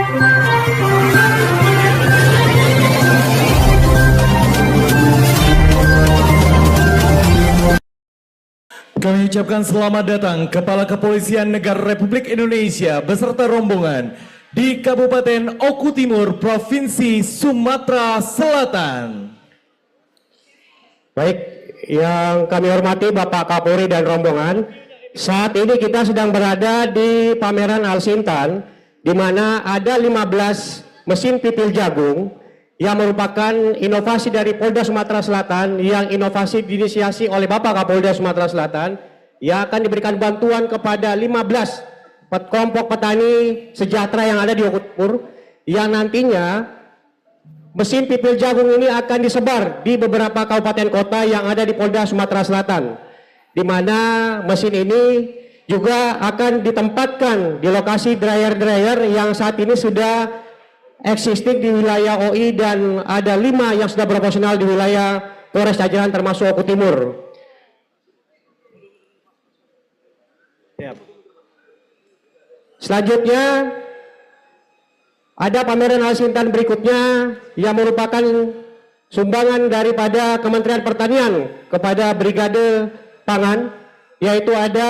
Kami ucapkan selamat datang Kepala Kepolisian Negara Republik Indonesia beserta rombongan di Kabupaten Oku Timur, Provinsi Sumatera Selatan. Baik, yang kami hormati Bapak Kapolri dan rombongan, saat ini kita sedang berada di pameran Al Sintan, di mana ada 15 mesin pipil jagung yang merupakan inovasi dari Polda Sumatera Selatan, yang inovasi diinisiasi oleh Bapak Kapolda Sumatera Selatan, yang akan diberikan bantuan kepada 15 kelompok petani sejahtera yang ada di Oku Timur, yang nantinya mesin pipil jagung ini akan disebar di beberapa kabupaten kota yang ada di Polda Sumatera Selatan, di mana mesin ini juga akan ditempatkan di lokasi dryer-dryer yang saat ini sudah existing di wilayah OI, dan ada 5 yang sudah beroperasional di wilayah Polres Jajaran termasuk Oku Timur. Selanjutnya ada pameran Al Sintan berikutnya yang merupakan sumbangan daripada Kementerian Pertanian kepada Brigade Pangan, yaitu ada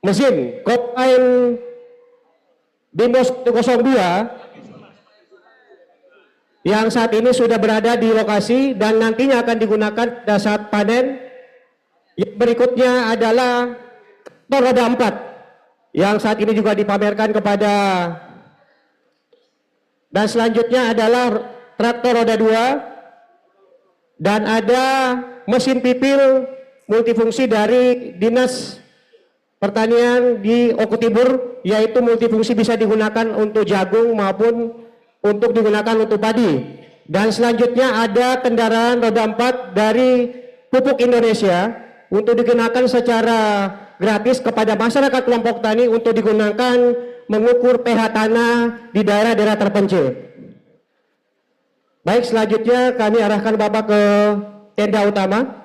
mesin Combine Bimbo 102 yang saat ini sudah berada di lokasi dan nantinya akan digunakan pada saat panen. Yang berikutnya adalah traktor roda 4 yang saat ini juga dipamerkan kepada, dan selanjutnya adalah traktor roda 2, dan ada mesin pipil multifungsi dari Dinas Pertanian di Oku Timur, yaitu multifungsi bisa digunakan untuk jagung maupun untuk digunakan untuk padi. Dan selanjutnya ada kendaraan roda 4 dari Pupuk Indonesia untuk digunakan secara gratis kepada masyarakat kelompok tani untuk digunakan mengukur pH tanah di daerah-daerah terpencil. Baik, selanjutnya kami arahkan Bapak ke tenda utama.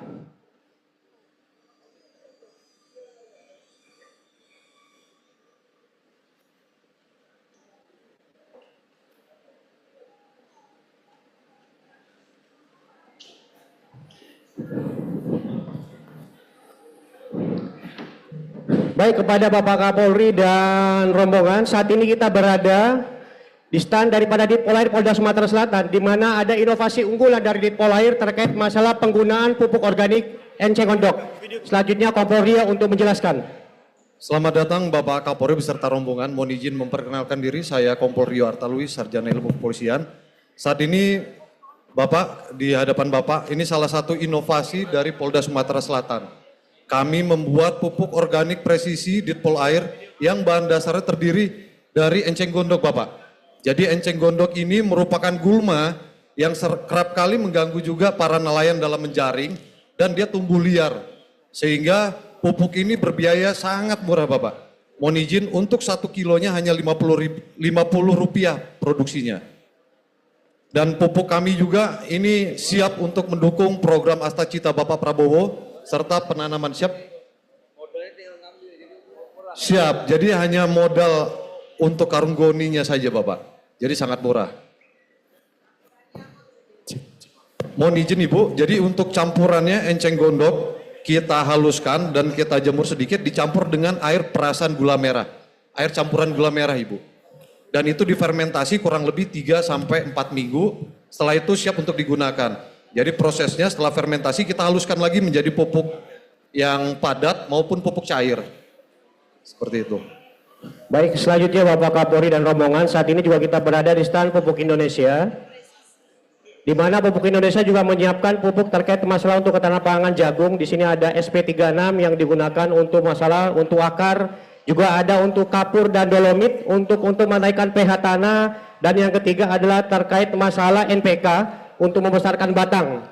Baik, kepada Bapak Kapolri dan rombongan, saat ini kita berada di stand daripada Ditpolair Polda Sumatera Selatan, di mana ada inovasi unggulan dari Ditpolair terkait masalah penggunaan pupuk organik enceng gondok. Selanjutnya Kapolri untuk menjelaskan. Selamat datang Bapak Kapolri beserta rombongan. Mohon izin memperkenalkan diri, saya Kompol Rio Artalui, Sarjana Ilmu Kepolisian. Saat ini Bapak, di hadapan Bapak, ini salah satu inovasi dari Polda Sumatera Selatan. Kami membuat pupuk organik presisi Ditpolair yang bahan dasarnya terdiri dari enceng gondok, Bapak. Jadi enceng gondok ini merupakan gulma yang kerap kali mengganggu juga para nelayan dalam menjaring, dan dia tumbuh liar. Sehingga pupuk ini berbiaya sangat murah, Bapak. Mohon izin, untuk 1 kilonya hanya 50 rupiah produksinya. Dan pupuk kami juga ini siap untuk mendukung program Asta Cita Bapak Prabowo, serta penanaman siap. Jadi hanya modal untuk karung goninya saja, Bapak. Jadi sangat murah. Mohon izin Ibu, jadi untuk campurannya enceng gondok kita haluskan dan kita jemur sedikit, dicampur dengan air perasan gula merah. Air campuran gula merah, Ibu. Dan itu difermentasi kurang lebih 3-4 minggu, setelah itu siap untuk digunakan. Jadi prosesnya setelah fermentasi kita haluskan lagi menjadi pupuk yang padat maupun pupuk cair. Seperti itu. Baik, selanjutnya Bapak Kapolri dan rombongan, saat ini juga kita berada di stand Pupuk Indonesia, di mana Pupuk Indonesia juga menyiapkan pupuk terkait masalah untuk ketahanan pangan jagung. Di sini ada SP36 yang digunakan untuk masalah untuk akar, juga ada untuk kapur dan dolomit untuk menaikkan pH tanah, dan yang ketiga adalah terkait masalah NPK untuk membesarkan batang.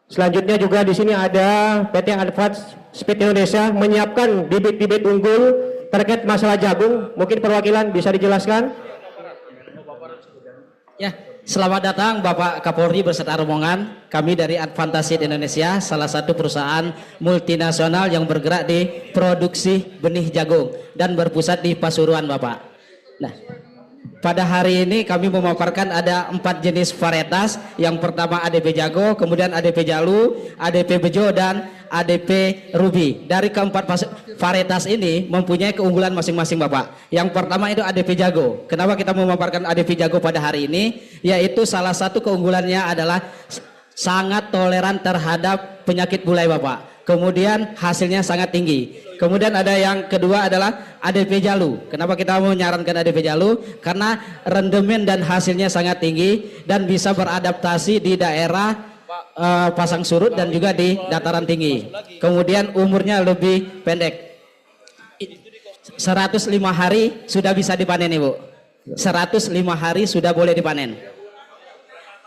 Selanjutnya juga di sini ada PT Advance Speed Indonesia menyiapkan bibit-bibit unggul terkait masalah jagung. Mungkin perwakilan bisa dijelaskan? Ya, selamat datang Bapak Kapolri beserta rombongan. Kami dari Advance Speed Indonesia, salah satu perusahaan multinasional yang bergerak di produksi benih jagung dan berpusat di Pasuruan, Bapak. Nah, pada hari ini kami memaparkan ada 4 jenis varietas. Yang pertama ADP Jago, kemudian ADP Jalu, ADP Bejo, dan ADP Ruby. Dari keempat varietas ini mempunyai keunggulan masing-masing Bapak. Yang pertama itu ADP Jago. Kenapa kita memaparkan ADP Jago pada hari ini? Yaitu salah satu keunggulannya adalah sangat toleran terhadap penyakit bulai Bapak. Kemudian hasilnya sangat tinggi. Kemudian ada yang kedua adalah ADP Jalu. Kenapa kita menyarankan ADP Jalu? Karena rendemen dan hasilnya sangat tinggi dan bisa beradaptasi di daerah pasang surut dan juga di dataran tinggi. Kemudian umurnya lebih pendek. 105 hari sudah bisa dipanen Ibu. 105 hari sudah boleh dipanen.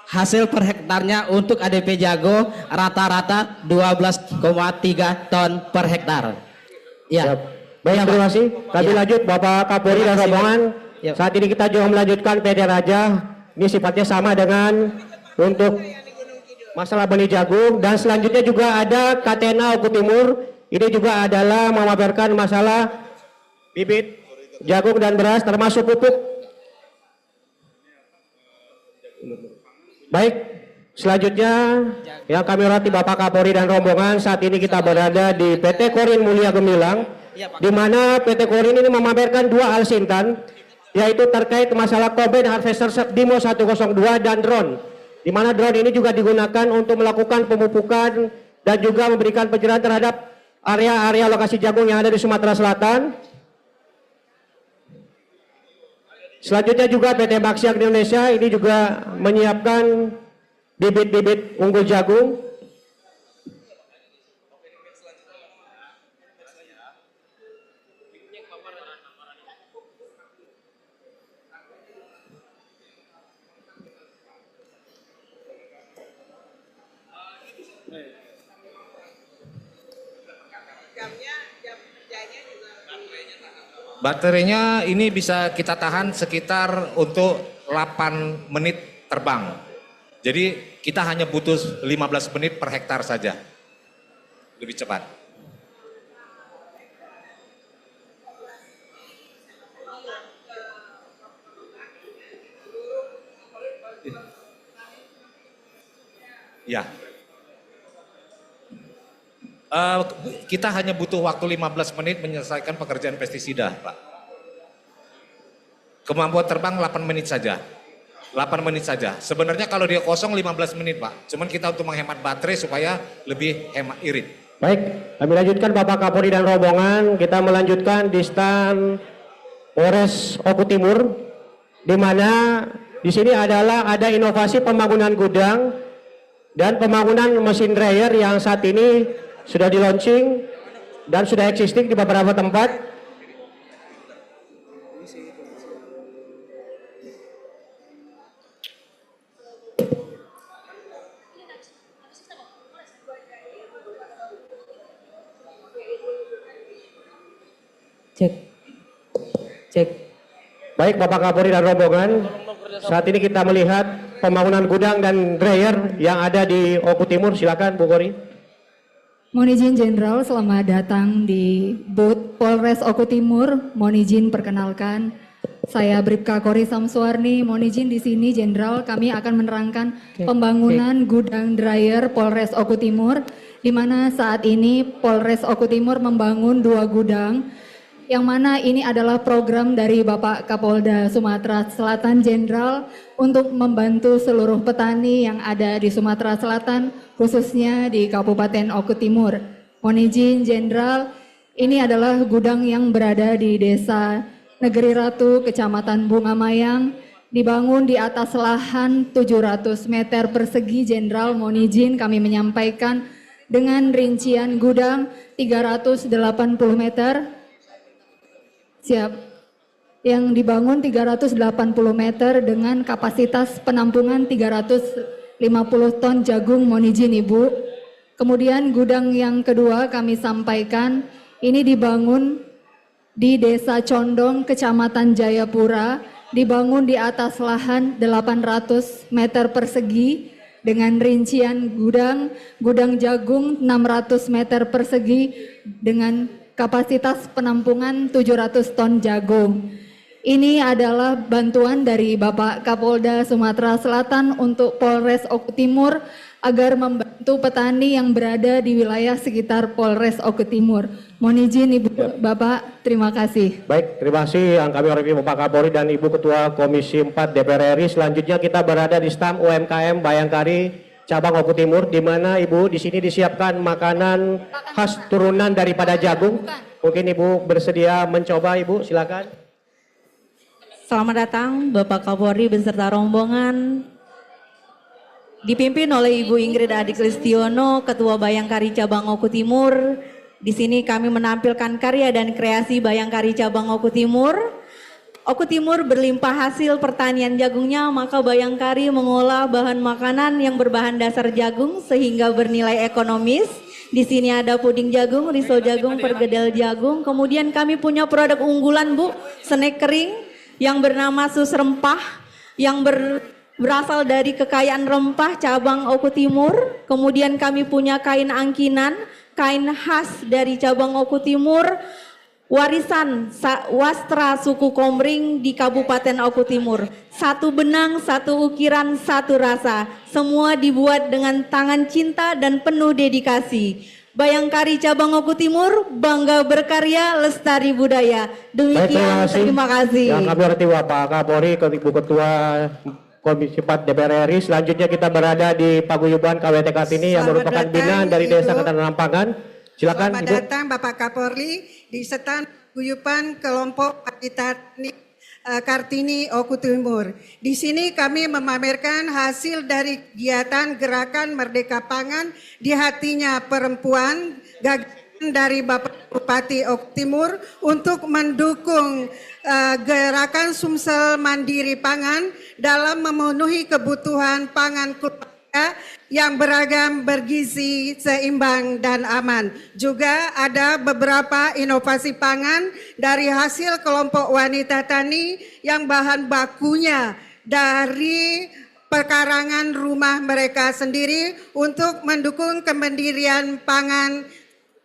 Hasil per hektarnya untuk ADP Jago rata-rata 12,3 ton per hektar. Ya. Baik, Ya, terima Pak. kasih. Kami Ya. lanjut Bapak Kapolri Terima dan kasih, rombongan. Ya. Saat ini kita juga melanjutkan PT Raja. Ini sifatnya sama dengan untuk masalah benih jagung. Dan selanjutnya juga ada Katena Oku Timur. Ini juga adalah memaparkan masalah bibit jagung dan beras termasuk pupuk. Baik, selanjutnya yang kami hormati Bapak Kapolri dan rombongan, saat ini kita berada di PT Korin Mulia Gemilang, di mana PT Korin ini memamerkan 2 alsintan, yaitu terkait masalah Combine Harvester Dimo 102 dan drone, di mana drone ini juga digunakan untuk melakukan pemupukan dan juga memberikan pencerahan terhadap area-area lokasi jagung yang ada di Sumatera Selatan. Selanjutnya juga PT Maxiag Indonesia ini juga menyiapkan bibit-bibit unggul jagung. Baterainya ini bisa kita tahan sekitar untuk 8 menit terbang. Jadi kita hanya butuh 15 menit per hektar saja. Lebih cepat. Ya. Kita hanya butuh waktu 15 menit menyelesaikan pekerjaan pestisida, Pak. Kemampuan terbang 8 menit saja. 8 menit saja. Sebenarnya kalau dia kosong 15 menit, Pak. Cuman kita untuk menghemat baterai supaya lebih hemat irit. Baik, kami lanjutkan Bapak Kapolri dan rombongan. Kita melanjutkan di stand Polres Oku Timur, di mana di sini adalah ada inovasi pembangunan gudang dan pembangunan mesin dryer yang saat ini sudah di launching dan sudah existing di beberapa tempat. Cek. Baik Bapak Kapolri dan rombongan, saat ini kita melihat pembangunan gudang dan dryer yang ada di Oku Timur. Silakan Bu Kori. Mohon izin Jenderal, selamat datang di booth Polres Oku Timur. Mohon izin perkenalkan, saya Bribka Kori Samsuarni. Mohon izin di sini Jenderal, kami akan menerangkan pembangunan gudang dryer Polres Oku Timur, di mana saat ini Polres Oku Timur membangun 2 gudang, yang mana ini adalah program dari Bapak Kapolda Sumatera Selatan Jenderal untuk membantu seluruh petani yang ada di Sumatera Selatan, khususnya di Kabupaten Oku Timur. Mohon izin Jenderal, ini adalah gudang yang berada di Desa Negeri Ratu, Kecamatan Bunga Mayang, dibangun di atas lahan 700 meter persegi Jenderal. Mohon izin kami menyampaikan dengan rincian gudang 380 meter. Siap. Yang dibangun 380 meter dengan kapasitas penampungan 350 ton jagung. Mohon izin Ibu. Kemudian gudang yang kedua kami sampaikan, ini dibangun di Desa Condong, Kecamatan Jayapura, dibangun di atas lahan 800 meter persegi dengan rincian gudang jagung 600 meter persegi dengan kapasitas penampungan 700 ton jagung. Ini adalah bantuan dari Bapak Kapolda Sumatera Selatan untuk Polres Oku Timur agar membantu petani yang berada di wilayah sekitar Polres Oku Timur. Mohon izin Ibu Bapak, terima kasih. Baik, terima kasih yang kami hormati Bapak Kapolri dan Ibu Ketua Komisi 4 DPR RI. Selanjutnya kita berada di stand UMKM Bayangkari Cabang Oku Timur, di mana Ibu di sini disiapkan makanan khas turunan daripada jagung. Mungkin Ibu bersedia mencoba, Ibu, silakan. Selamat datang Bapak Kapolri beserta rombongan dipimpin oleh Ibu Ingrid Adik Listiono, Ketua Bayangkari Cabang Oku Timur. Di sini kami menampilkan karya dan kreasi Bayangkari Cabang Oku Timur. Oku Timur berlimpah hasil pertanian jagungnya, maka Bayangkari mengolah bahan makanan yang berbahan dasar jagung sehingga bernilai ekonomis. Di sini ada puding jagung, risol jagung, pergedel jagung. Kemudian kami punya produk unggulan, Bu, snack kering yang bernama sus rempah yang berasal dari kekayaan rempah cabang Oku Timur. Kemudian kami punya kain angkinan, kain khas dari cabang Oku Timur, warisan wastra suku Komring di Kabupaten Oku Timur. Satu benang, satu ukiran, satu rasa. Semua dibuat dengan tangan cinta dan penuh dedikasi. Bayangkari Cabang Oku Timur, bangga berkarya, lestari budaya. Demikian, terima kasih. Yang kami hormati Bapak Kapolri, Ibu Ketua Komisi 4 DPR RI. Selanjutnya kita berada di Paguyuban KWT Kartini yang merupakan binaan dari Desa Ketahanan Pangan. Silakan, Selamat Ibu. datang Bapak Kapolri di stand Paguyuban kelompok Petani Kartini Oku Timur. Di sini kami memamerkan hasil dari kegiatan gerakan Merdeka Pangan di hatinya perempuan, gagasan dari Bapak Bupati Oku Timur untuk mendukung gerakan Sumsel Mandiri Pangan dalam memenuhi kebutuhan pangan keluarga yang beragam, bergizi, seimbang, dan aman. Juga ada beberapa inovasi pangan dari hasil kelompok wanita tani yang bahan bakunya dari pekarangan rumah mereka sendiri untuk mendukung kemandirian pangan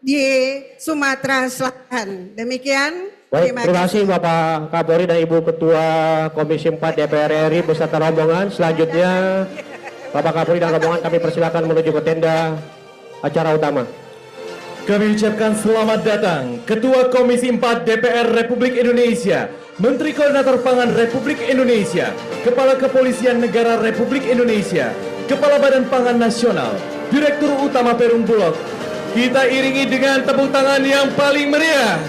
di Sumatera Selatan. Demikian. Baik, terima kasih Bapak Kapolri dan Ibu Ketua Komisi 4 DPR RI beserta rombongan. Selanjutnya Bapak Kapolri dan rombongan kami persilakan menuju ke tenda acara utama. Kami ucapkan selamat datang Ketua Komisi 4 DPR Republik Indonesia, Menteri Koordinator Pangan Republik Indonesia, Kepala Kepolisian Negara Republik Indonesia, Kepala Badan Pangan Nasional, Direktur Utama Perum Bulog. Kita iringi dengan tepuk tangan yang paling meriah.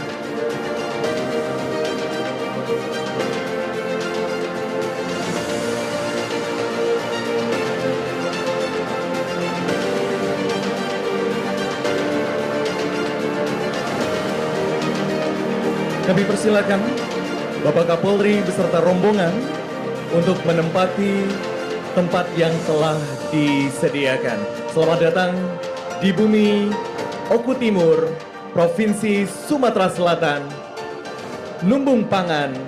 Kami persilakan Bapak Kapolri beserta rombongan untuk menempati tempat yang telah disediakan. Selamat datang di bumi Oku Timur, Provinsi Sumatera Selatan, lumbung pangan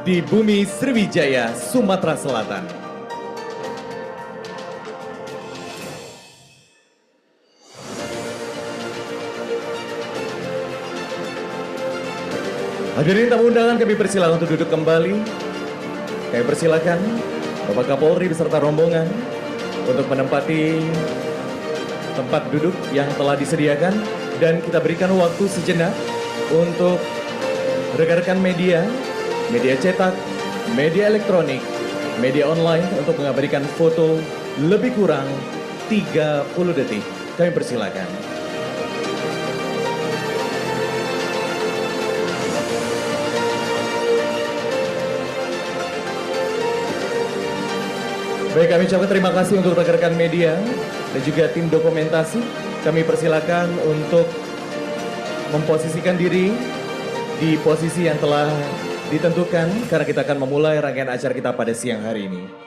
di bumi Sriwijaya, Sumatera Selatan. Hadirin tamu undangan, kami persilakan untuk duduk kembali. Kami persilakan Bapak Kapolri beserta rombongan untuk menempati tempat duduk yang telah disediakan, dan kita berikan waktu sejenak untuk rekan-rekan media, media cetak, media elektronik, media online untuk mengabadikan foto lebih kurang 30 detik. Kami persilakan. Baik, kami ucapkan terima kasih untuk rekan-rekan media dan juga tim dokumentasi. Kami persilakan untuk memposisikan diri di posisi yang telah ditentukan karena kita akan memulai rangkaian acara kita pada siang hari ini.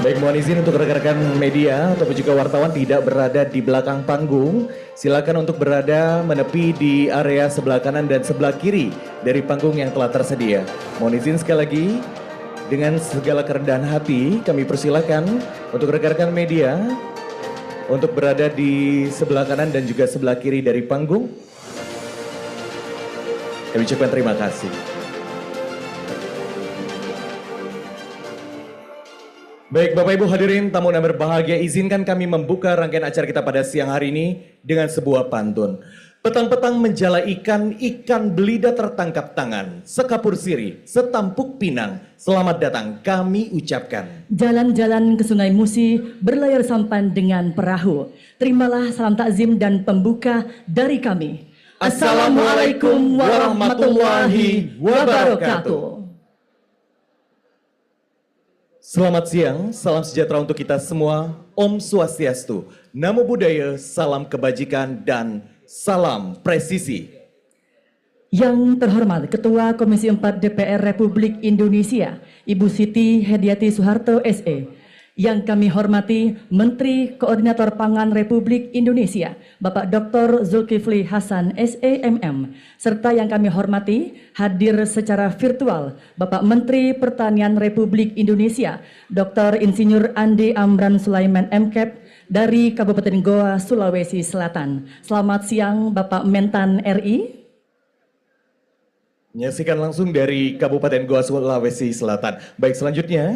Baik, mohon izin untuk rekan-rekan media ataupun juga wartawan tidak berada di belakang panggung. Silakan untuk berada menepi di area sebelah kanan dan sebelah kiri dari panggung yang telah tersedia. Mohon izin sekali lagi, dengan segala kerendahan hati kami persilakan untuk rekan-rekan media untuk berada di sebelah kanan dan juga sebelah kiri dari panggung. Kami ucapkan terima kasih. Baik Bapak Ibu hadirin tamu yang berbahagia, izinkan kami membuka rangkaian acara kita pada siang hari ini dengan sebuah pantun. Petang-petang menjala ikan, ikan belida tertangkap tangan. Sekapur sirih, setampuk pinang, selamat datang kami ucapkan. Jalan-jalan ke Sungai Musi, berlayar sampan dengan perahu. Terimalah salam takzim dan pembuka dari kami. Assalamualaikum warahmatullahi wabarakatuh. Selamat siang, salam sejahtera untuk kita semua. Om Swastiastu, Namo Buddhaya, salam kebajikan dan salam presisi. Yang terhormat Ketua Komisi 4 DPR Republik Indonesia, Ibu Siti Hediati Soeharto SE. Yang kami hormati Menteri Koordinator Pangan Republik Indonesia, Bapak Dr. Zulkifli Hasan SEMM. Serta yang kami hormati hadir secara virtual Bapak Menteri Pertanian Republik Indonesia, Dr. Insinyur Andi Amran Sulaiman MKEP dari Kabupaten Goa, Sulawesi Selatan. Selamat siang Bapak Mentan RI. Menyaksikan langsung dari Kabupaten Goa, Sulawesi Selatan. Baik, selanjutnya.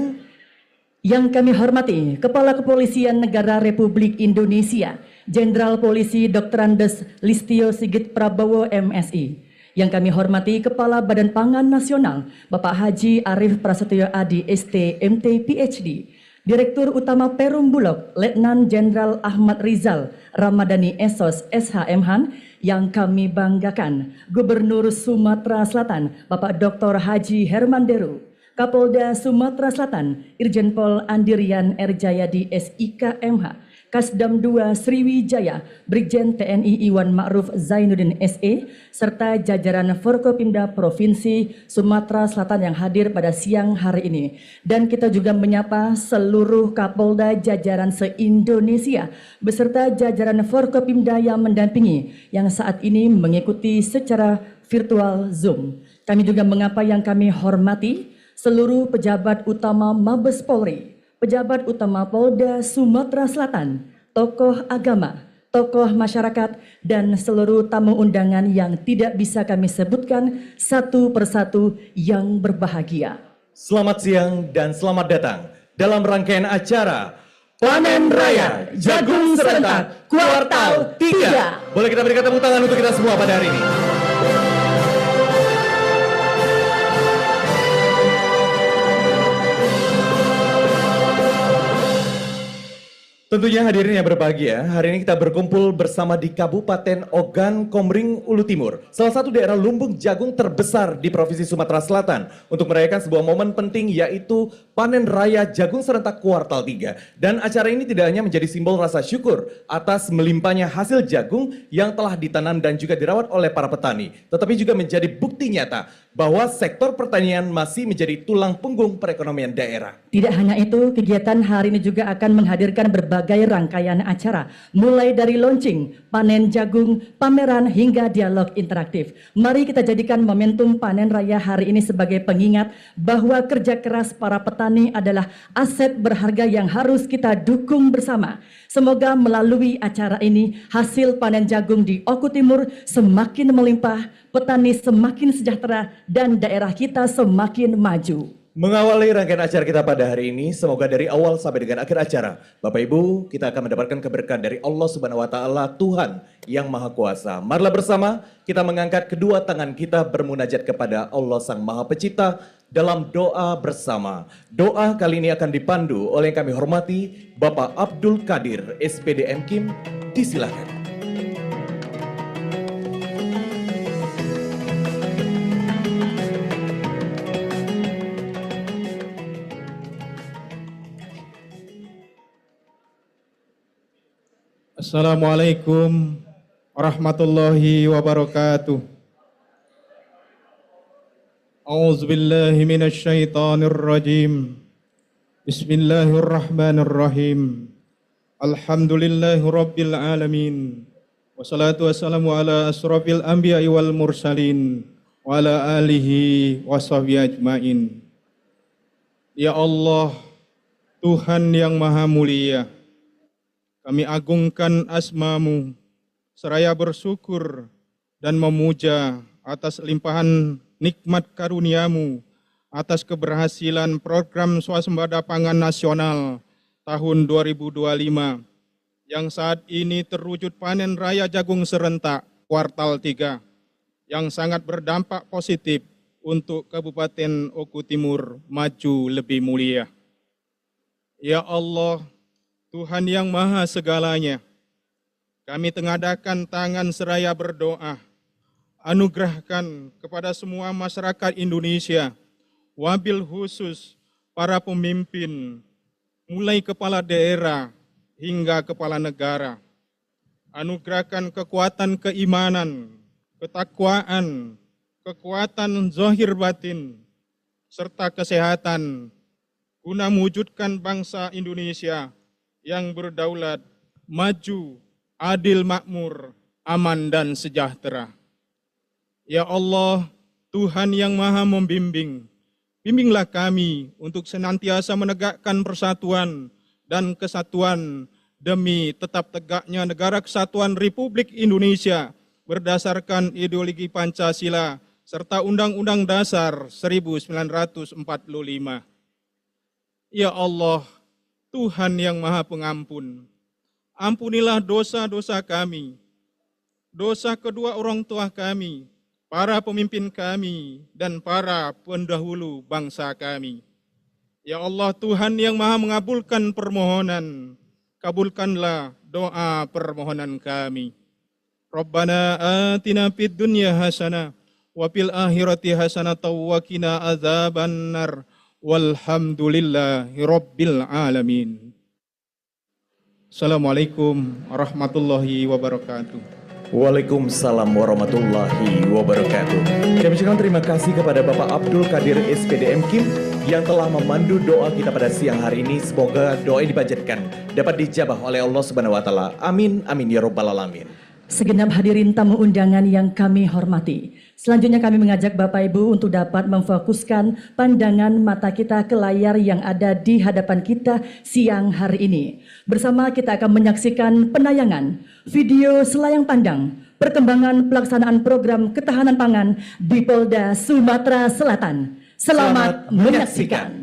Yang kami hormati Kepala Kepolisian Negara Republik Indonesia, Jenderal Polisi Dr. Andes Listio Sigit Prabowo MSI. Yang kami hormati Kepala Badan Pangan Nasional, Bapak Haji Arif Prasetyo Adi ST MT PhD. Direktur Utama Perum Bulog, Letnan Jenderal Ahmad Rizal Ramadhani SOS SHM. Yang kami banggakan, Gubernur Sumatera Selatan, Bapak Dr. Haji Herman Deru. Kapolda Sumatera Selatan, Irjen Pol Andirian Erjayadi SIKMH, Kasdam 2 Sriwijaya, Brigjen TNI Iwan Ma'ruf Zainuddin SE, serta jajaran Forkopimda Provinsi Sumatera Selatan yang hadir pada siang hari ini. Dan kita juga menyapa seluruh Kapolda jajaran se-Indonesia, beserta jajaran Forkopimda yang mendampingi, yang saat ini mengikuti secara virtual Zoom. Kami juga mengapa yang kami hormati seluruh pejabat utama Mabes Polri, pejabat utama Polda Sumatera Selatan, tokoh agama, tokoh masyarakat, dan seluruh tamu undangan yang tidak bisa kami sebutkan satu persatu yang berbahagia. Selamat siang dan selamat datang dalam rangkaian acara Panen Raya Jagung Serentak Kuartal 3. Boleh kita berikan tepuk tangan untuk kita semua pada hari ini. Tentunya hadirin yang berbahagia, hari ini kita berkumpul bersama di Kabupaten Ogan Komering Ulu Timur, salah satu daerah lumbung jagung terbesar di Provinsi Sumatera Selatan, untuk merayakan sebuah momen penting yaitu Panen Raya Jagung Serentak Kuartal 3. Dan acara ini tidak hanya menjadi simbol rasa syukur atas melimpahnya hasil jagung yang telah ditanam dan juga dirawat oleh para petani, tetapi juga menjadi bukti nyata bahwa sektor pertanian masih menjadi tulang punggung perekonomian daerah. Tidak hanya itu, kegiatan hari ini juga akan menghadirkan berbagai rangkaian acara, mulai dari launching, panen jagung, pameran, hingga dialog interaktif. Mari kita jadikan momentum panen raya hari ini sebagai pengingat bahwa kerja keras para petani adalah aset berharga yang harus kita dukung bersama. Semoga melalui acara ini, hasil panen jagung di Oku Timur semakin melimpah, petani semakin sejahtera, dan daerah kita semakin maju. Mengawali rangkaian acara kita pada hari ini, semoga dari awal sampai dengan akhir acara, Bapak Ibu, kita akan mendapatkan keberkahan dari Allah Subhanahu wa Ta'ala, Tuhan yang Maha Kuasa. Marilah bersama kita mengangkat kedua tangan kita bermunajat kepada Allah Sang Maha Pencipta dalam doa bersama. Doa kali ini akan dipandu oleh yang kami hormati Bapak Abdul Qadir SPD Mkim. Disilakan. Assalamualaikum warahmatullahi wabarakatuh. A'udzubillahi minasyaitonir rajim. Bismillahirrahmanirrahim. Alhamdulillahirabbil alamin. Wassalatu wassalamu ala asrofil anbiya'i wal mursalin wa ala alihi washabihi ajmain. Ya Allah, Tuhan yang maha mulia, kami agungkan asma-Mu seraya bersyukur dan memuja atas limpahan nikmat karunia-Mu atas keberhasilan program swasembada pangan nasional tahun 2025 yang saat ini terwujud panen raya jagung serentak kuartal 3 yang sangat berdampak positif untuk Kabupaten Oku Timur maju lebih mulia. Ya Allah, Tuhan yang maha segalanya, kami tengadakan tangan seraya berdoa, anugerahkan kepada semua masyarakat Indonesia, wabil khusus para pemimpin, mulai kepala daerah hingga kepala negara. Anugerahkan kekuatan keimanan, ketakwaan, kekuatan zahir batin, serta kesehatan, guna mewujudkan bangsa Indonesia yang berdaulat, maju, adil makmur, aman dan sejahtera. Ya Allah, Tuhan yang maha membimbing, bimbinglah kami untuk senantiasa menegakkan persatuan dan kesatuan demi tetap tegaknya negara kesatuan Republik Indonesia berdasarkan ideologi Pancasila serta Undang-Undang Dasar 1945. Ya Allah, Tuhan yang maha pengampun, ampunilah dosa-dosa kami, dosa kedua orang tua kami, para pemimpin kami, dan para pendahulu bangsa kami. Ya Allah, Tuhan yang maha mengabulkan permohonan, kabulkanlah doa permohonan kami. Rabbana atina fid dunya hasanah, wa fil akhirati hasanah, wa qina adzabannar, walhamdulillahi rabbil alamin. Assalamualaikum warahmatullahi wabarakatuh. Waalaikumsalam warahmatullahi wabarakatuh. Kami ucapkan terima kasih kepada Bapak Abdul Qadir SPDM Kim yang telah memandu doa kita pada siang hari ini. Semoga doa yang dipanjatkan dapat dijabah oleh Allah Subhanahu wa taala. Amin amin ya rabbal alamin. Segenap hadirin tamu undangan yang kami hormati, selanjutnya kami mengajak Bapak Ibu untuk dapat memfokuskan pandangan mata kita ke layar yang ada di hadapan kita siang hari ini. Bersama kita akan menyaksikan penayangan video selayang pandang perkembangan pelaksanaan program ketahanan pangan di Polda Sumatera Selatan. Selamat menyaksikan.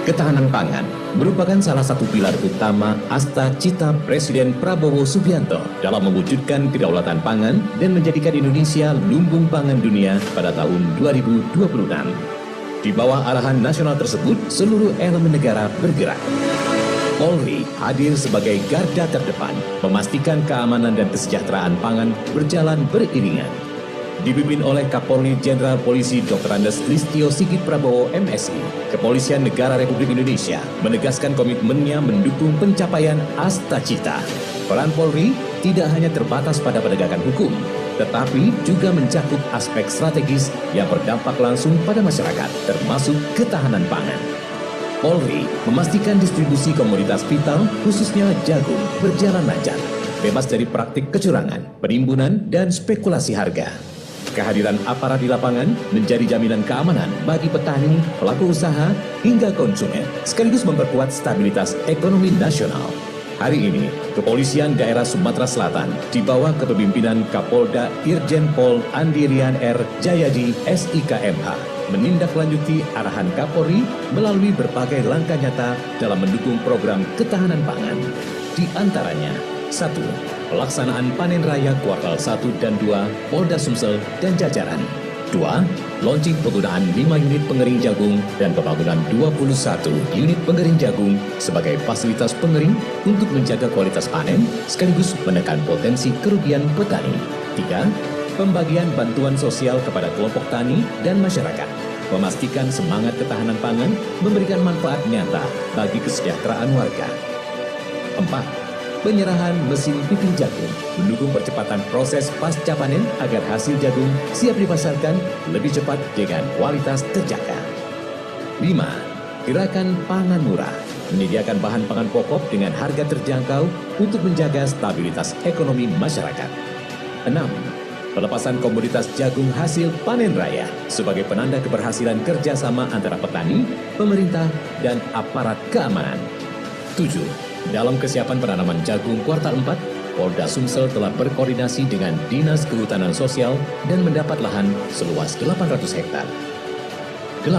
Ketahanan pangan merupakan salah satu pilar utama asta cita Presiden Prabowo Subianto dalam mewujudkan kedaulatan pangan dan menjadikan Indonesia lumbung pangan dunia pada tahun 2026. Di bawah arahan nasional tersebut, seluruh elemen negara bergerak. Polri hadir sebagai garda terdepan, memastikan keamanan dan kesejahteraan pangan berjalan beriringan. Dipimpin oleh Kapolri Jenderal Polisi Dr. Andes Listio Sigit Prabowo MSI, Kepolisian Negara Republik Indonesia menegaskan komitmennya mendukung pencapaian asta cita. Peran Polri tidak hanya terbatas pada penegakan hukum, tetapi juga mencakup aspek strategis yang berdampak langsung pada masyarakat, termasuk ketahanan pangan. Polri memastikan distribusi komoditas vital, khususnya jagung, berjalan lancar, bebas dari praktik kecurangan, penimbunan, dan spekulasi harga. Kehadiran aparat di lapangan menjadi jaminan keamanan bagi petani, pelaku usaha, hingga konsumen, sekaligus memperkuat stabilitas ekonomi nasional. Hari ini, Kepolisian Daerah Sumatera Selatan di bawah kepemimpinan Kapolda Irjen Pol Andirian R. Jayadi SIKMH menindaklanjuti arahan Kapolri melalui berbagai langkah nyata dalam mendukung program ketahanan pangan. Di antaranya, 1. Pelaksanaan panen raya kuartal 1 dan 2 Polda Sumsel dan jajaran. 2. Launching penggunaan 5 unit pengering jagung dan pembangunan 21 unit pengering jagung sebagai fasilitas pengering untuk menjaga kualitas panen sekaligus menekan potensi kerugian petani. 3. Pembagian bantuan sosial kepada kelompok tani dan masyarakat. memastikan semangat ketahanan pangan memberikan manfaat nyata bagi kesejahteraan warga. 4. Penyerahan mesin pipih jagung mendukung percepatan proses pasca panen agar hasil jagung siap dipasarkan lebih cepat dengan kualitas terjaga. 5. Gerakan pangan murah menyediakan bahan pangan pokok dengan harga terjangkau untuk menjaga stabilitas ekonomi masyarakat. 6. Pelepasan komoditas jagung hasil panen raya sebagai penanda keberhasilan kerjasama antara petani, pemerintah, dan aparat keamanan. 7. Dalam kesiapan penanaman jagung kuartal 4, Polda Sumsel telah berkoordinasi dengan Dinas Kehutanan Sosial dan mendapat lahan seluas 800 hektar. 8.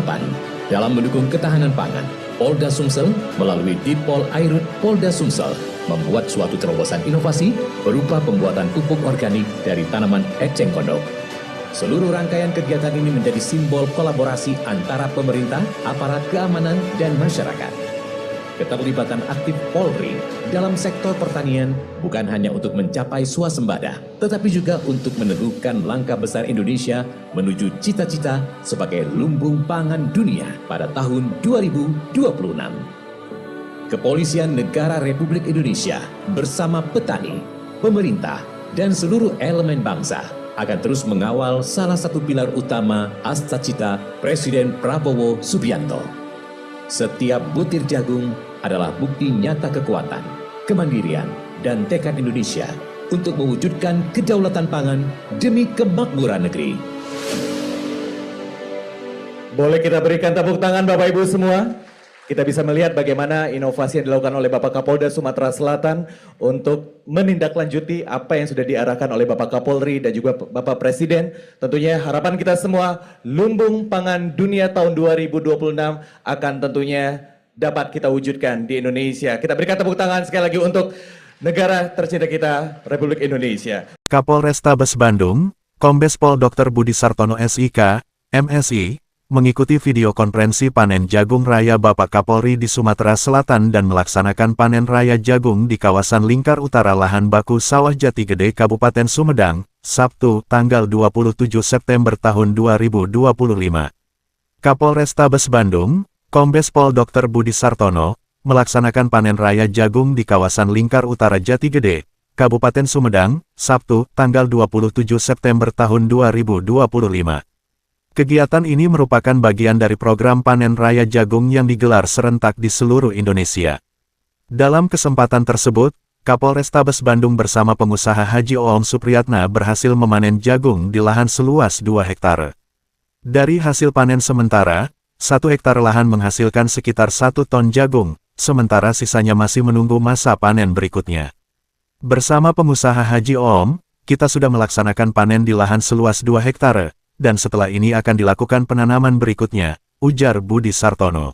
Dalam mendukung ketahanan pangan, Polda Sumsel melalui Ditpol Airut Polda Sumsel membuat suatu terobosan inovasi berupa pembuatan pupuk organik dari tanaman eceng gondok. Seluruh rangkaian kegiatan ini menjadi simbol kolaborasi antara pemerintah, aparat keamanan, dan masyarakat. Keterlibatan aktif Polri dalam sektor pertanian bukan hanya untuk mencapai swasembada, tetapi juga untuk meneguhkan langkah besar Indonesia menuju cita-cita sebagai lumbung pangan dunia pada tahun 2026. Kepolisian Negara Republik Indonesia bersama petani, pemerintah, dan seluruh elemen bangsa akan terus mengawal salah satu pilar utama Asta-cita Presiden Prabowo Subianto. Setiap butir jagung adalah bukti nyata kekuatan, kemandirian, dan tekad Indonesia untuk mewujudkan kedaulatan pangan demi kemakmuran negeri. Boleh kita berikan tepuk tangan Bapak Ibu semua? Kita bisa melihat bagaimana inovasi yang dilakukan oleh Bapak Kapolda Sumatera Selatan untuk menindaklanjuti apa yang sudah diarahkan oleh Bapak Kapolri dan juga Bapak Presiden. Tentunya harapan kita semua, lumbung pangan dunia tahun 2026 akan tentunya dapat kita wujudkan di Indonesia. Kita berikan tepuk tangan sekali lagi untuk negara tercinta kita, Republik Indonesia. Kapolrestabes Bandung, Kombes Pol Dr. Budi Sartono SIK, MSI, mengikuti video konferensi panen jagung raya Bapak Kapolri di Sumatera Selatan dan melaksanakan panen raya jagung di kawasan lingkar utara lahan baku Sawah Jati Gede Kabupaten Sumedang, Sabtu, tanggal 27 September tahun 2025. Kapolrestabes Bandung, Kombes Pol Dr. Budi Sartono, melaksanakan panen raya jagung di kawasan lingkar utara Jati Gede, Kabupaten Sumedang, Sabtu, tanggal 27 September tahun 2025. Kegiatan ini merupakan bagian dari program panen raya jagung yang digelar serentak di seluruh Indonesia. Dalam kesempatan tersebut, Kapolrestabes Bandung bersama pengusaha Haji Oom Supriyatna berhasil memanen jagung di lahan seluas 2 hektare. Dari hasil panen sementara, 1 hektare lahan menghasilkan sekitar 1 ton jagung, sementara sisanya masih menunggu masa panen berikutnya. Bersama pengusaha Haji Oom, kita sudah melaksanakan panen di lahan seluas 2 hektare, dan setelah ini akan dilakukan penanaman berikutnya, ujar Budi Sartono.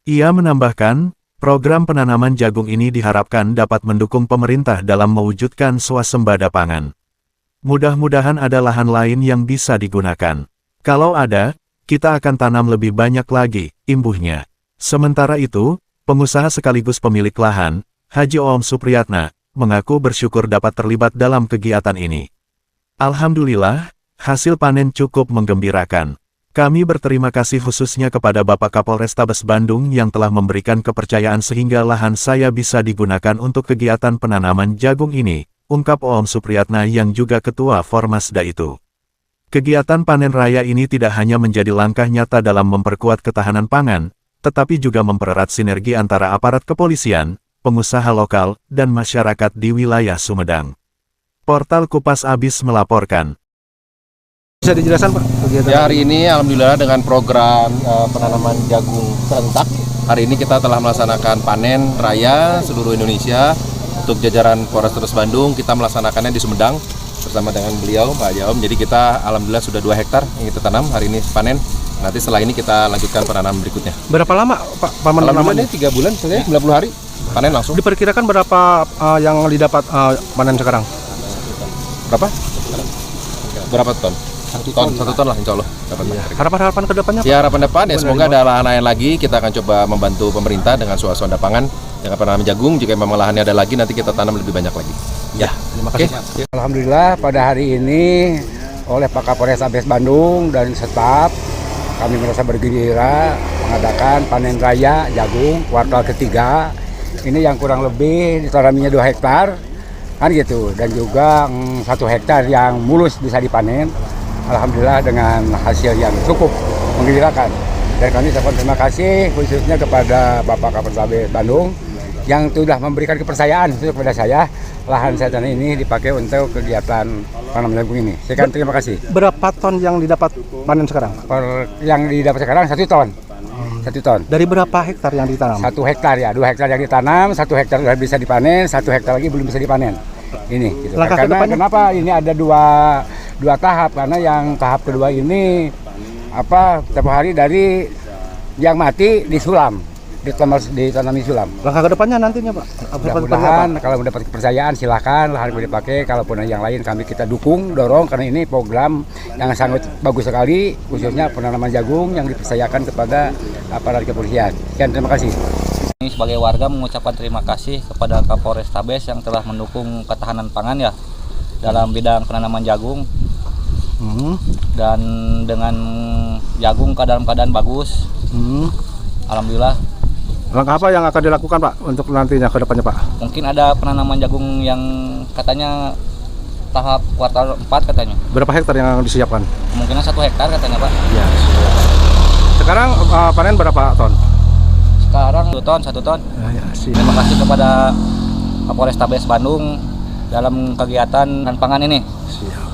Ia menambahkan, program penanaman jagung ini diharapkan dapat mendukung pemerintah dalam mewujudkan swasembada pangan. Mudah-mudahan ada lahan lain yang bisa digunakan. Kalau ada, kita akan tanam lebih banyak lagi, imbuhnya. Sementara itu, pengusaha sekaligus pemilik lahan, Haji Oom Supriyatna, mengaku bersyukur dapat terlibat dalam kegiatan ini. Alhamdulillah, hasil panen cukup menggembirakan. Kami berterima kasih khususnya kepada Bapak Kapolrestabes Bandung yang telah memberikan kepercayaan sehingga lahan saya bisa digunakan untuk kegiatan penanaman jagung ini, ungkap Oom Supriyatna yang juga ketua Formasda itu. Kegiatan panen raya ini tidak hanya menjadi langkah nyata dalam memperkuat ketahanan pangan, tetapi juga mempererat sinergi antara aparat kepolisian, pengusaha lokal, dan masyarakat di wilayah Sumedang. Portal Kupas Abis melaporkan. Bisa dijelaskan Pak kegiatan? Ya, hari ini alhamdulillah dengan program penanaman jagung serentak, hari ini kita telah melaksanakan panen raya seluruh Indonesia. Untuk jajaran Polrestabes Bandung, kita melaksanakannya di Sumedang bersama dengan beliau Pak Jaom. Jadi kita alhamdulillah sudah 2 hektar yang kita tanam, hari ini panen. Nanti setelah ini kita lanjutkan penanaman berikutnya. Berapa lama Pak penanamannya? 3 bulan, sebenarnya 90 hari panen langsung. Diperkirakan berapa yang didapat panen sekarang? Berapa ton? 1 ton lah insya Allah. Harapan ke depannya Pak? Ya, harapan depan ya semoga ada lahan-lahan lagi, kita akan coba membantu pemerintah dengan swasembada pangan, dengan penanaman jagung, jika memang lahannya ada lagi nanti kita tanam lebih banyak lagi. Ya, terima kasih. Okay. Alhamdulillah pada hari ini oleh Pak Kapolrestabes Bandung dan staf kami merasa bergembira mengadakan panen raya jagung kuartal ketiga. Ini yang kurang lebih ditanaminya 2 hektar, kan gitu. Dan juga 1 hektar yang mulus bisa dipanen. Alhamdulillah dengan hasil yang cukup menggembirakan. Dan kami ucapkan terima kasih khususnya kepada Bapak Kapolres Bandung yang sudah memberikan kepercayaan kepada saya. Lahan saya tanah ini dipakai untuk kegiatan tanam jagung ini. Saya terima kasih. Berapa ton yang didapat panen sekarang? Yang didapat sekarang 1 ton. 1 ton. Dari berapa hektar yang ditanam? 1 hektar ya, 2 hektar yang ditanam, 1 hektar sudah bisa dipanen, 1 hektar lagi belum bisa dipanen. Ini gitu. Karena kenapa ini ada dua tahap, karena yang tahap kedua ini setiap hari dari yang mati disulam, ditanami sulam. Langkah kedepannya nantinya Pak? Mudah-mudahan kalau mendapat kepercayaan silahkan lahan boleh dipakai, kalaupun yang lain kita dukung, dorong, karena ini program yang sangat bagus sekali, khususnya penanaman jagung yang dipercayakan kepada aparat kepolisian. Sekian, terima kasih. Ini sebagai warga mengucapkan terima kasih kepada Kapolres Tabes yang telah mendukung ketahanan pangan ya dalam bidang penanaman jagung. Dan dengan jagung dalam keadaan bagus. Alhamdulillah. Langkah apa yang akan dilakukan Pak untuk nantinya ke depannya Pak? Mungkin ada penanaman jagung yang katanya tahap kuartal 4 katanya. Berapa hektar yang disiapkan? Kemungkinan 1 hektar katanya Pak. Ya. Sekarang panen berapa ton? Sekarang 1 ton. Ya, terima kasih kepada Kapolres Tabes Bandung dalam kegiatan pangan ini. Siap.